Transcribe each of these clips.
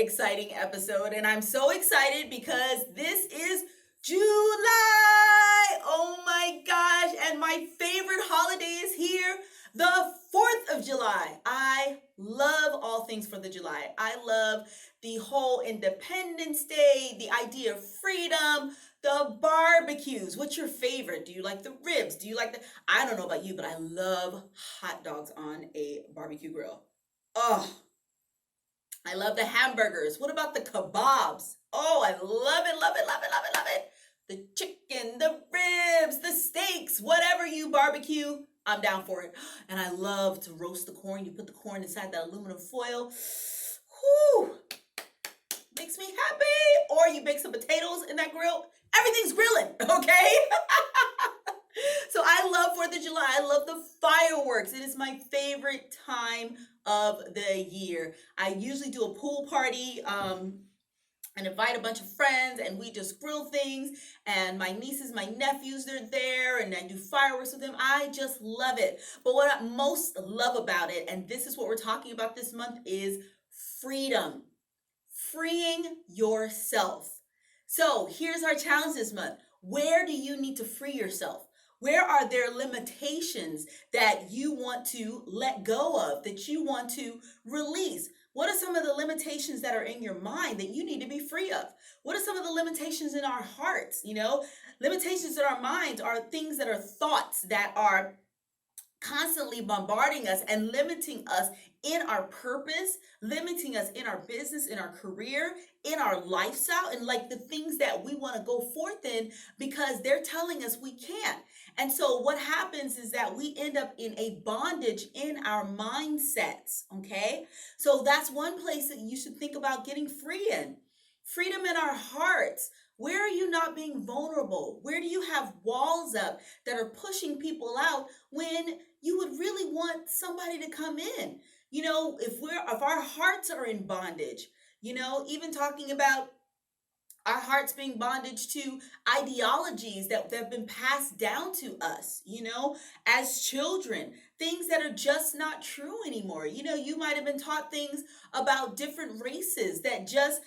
exciting episode, and I'm so excited because this is July. Oh my gosh, and my favorite holiday is here, the 4th of July. I love all things for the July. I love the whole Independence Day, the idea of freedom, the barbecues. What's your favorite? Do you like the ribs? Do you like the I don't know about you, but I love hot dogs on a barbecue grill. Oh, I love the hamburgers. What about the kebabs? Oh, I love it, love it, love it, love it, love it. The chicken, the ribs, the steaks, whatever you barbecue, I'm down for it. And I love to roast the corn. You put the corn inside that aluminum foil. Whew, makes me happy. Or you bake some potatoes in that grill. Everything's grilling, okay? So I love 4th of July. I love the fireworks. It is my favorite time of the year. I usually do a pool party and invite a bunch of friends, and we just grill things, and my nieces, my nephews, they're there, and I do fireworks with them. I just love it. But what I most love about it, and this is what we're talking about this month, is freedom. Freeing yourself. So here's our challenge this month. Where do you need to free yourself? Where are there limitations that you want to let go of, that you want to release? What are some of the limitations that are in your mind that you need to be free of? What are some of the limitations in our hearts? Limitations in our minds are things that are thoughts that are constantly bombarding us and limiting us in our purpose, limiting us in our business, in our career, in our lifestyle, and like the things that we want to go forth in because they're telling us we can't. And so what happens is that we end up in a bondage in our mindsets, okay? So that's one place that you should think about getting free in. Freedom in our hearts. Where are you not being vulnerable? Where do you have walls up that are pushing people out when you would really want somebody to come in? If our hearts are in bondage, even talking about our hearts being bondage to ideologies that have been passed down to us, as children, things that are just not true anymore. You might have been taught things about different races that just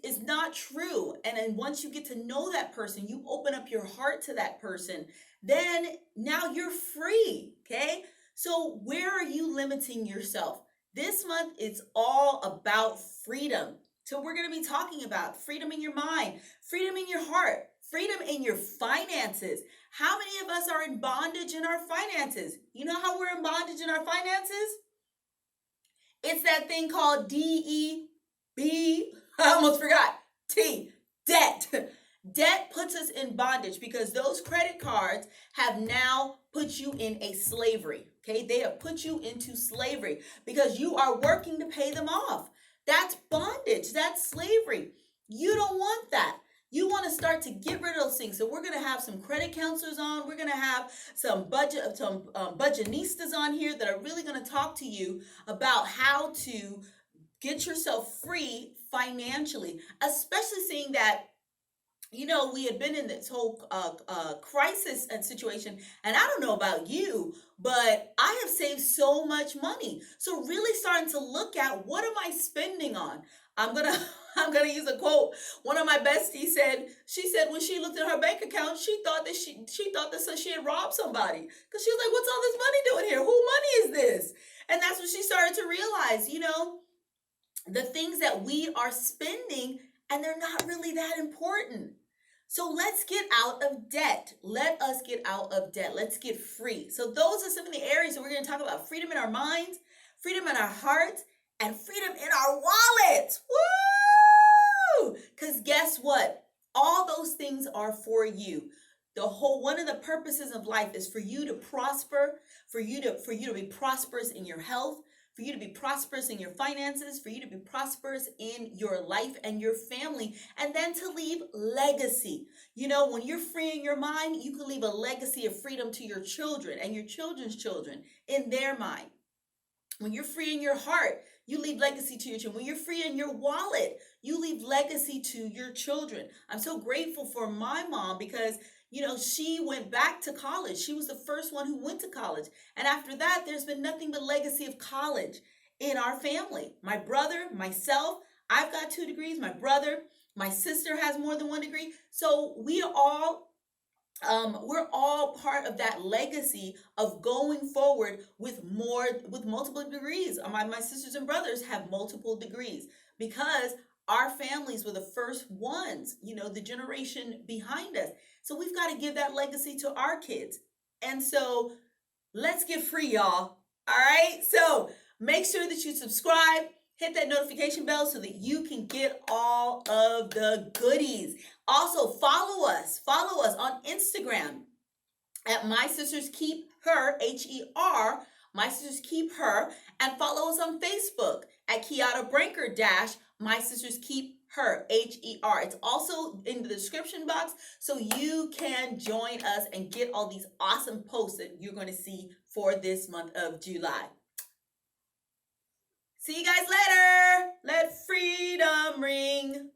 is not true. And then once you get to know that person, you open up your heart to that person, then now you're free, okay? So where are you limiting yourself? This month, it's all about freedom. So we're going to be talking about freedom in your mind, freedom in your heart, freedom in your finances. How many of us are in bondage in our finances? You know how we're in bondage in our finances? It's that thing called DEB. I almost forgot. Debt. Debt puts us in bondage because those credit cards have now put you in a slavery. Okay, they have put you into slavery because you are working to pay them off. That's bondage. That's slavery. You don't want that. You want to start to get rid of those things. So we're going to have some credit counselors on. We're going to have some budgetistas on here that are really going to talk to you about how to get yourself free financially, especially seeing that we had been in this whole crisis and situation, and I don't know about you, but I have saved so much money. So really starting to look at what am I spending on? I'm gonna I'm gonna use a quote. One of my besties said, she said when she looked at her bank account, she thought that she had robbed somebody because she was like, what's all this money doing here? Who money is this? And that's when she started to realize, the things that we are spending and they're not really that important. So let's get out of debt. Let us get out of debt. Let's get free. So those are some of the areas that we're going to talk about. Freedom in our minds, freedom in our hearts, and freedom in our wallets. Woo! Because guess what? All those things are for you. One of the purposes of life is for you to prosper, for you to be prosperous in your health, for you to be prosperous in your finances, for you to be prosperous in your life and your family, and then to leave legacy. When you're free in your mind, you can leave a legacy of freedom to your children and your children's children in their mind. When you're free in your heart, you leave legacy to your children. When you're free in your wallet, you leave legacy to your children. I'm so grateful for my mom because she went back to college. She was the first one who went to college. And after that, there's been nothing but legacy of college in our family. My brother, myself, I've got 2 degrees. My sister has more than 1 degree. So we're all part of that legacy of going forward with multiple degrees. My sisters and brothers have multiple degrees because our families were the first ones, the generation behind us. So we've got to give that legacy to our kids. And so let's get free, y'all. All right. So make sure that you subscribe, hit that notification bell so that you can get all of the goodies. Also, follow us on Instagram at My Sisters Keep Her, HER, My Sisters Keep Her, and follow us on Facebook at Kiata Branker My Sisters Keep Her, HER. It's also in the description box so you can join us and get all these awesome posts that you're going to see for this month of July. See you guys later. Let freedom ring.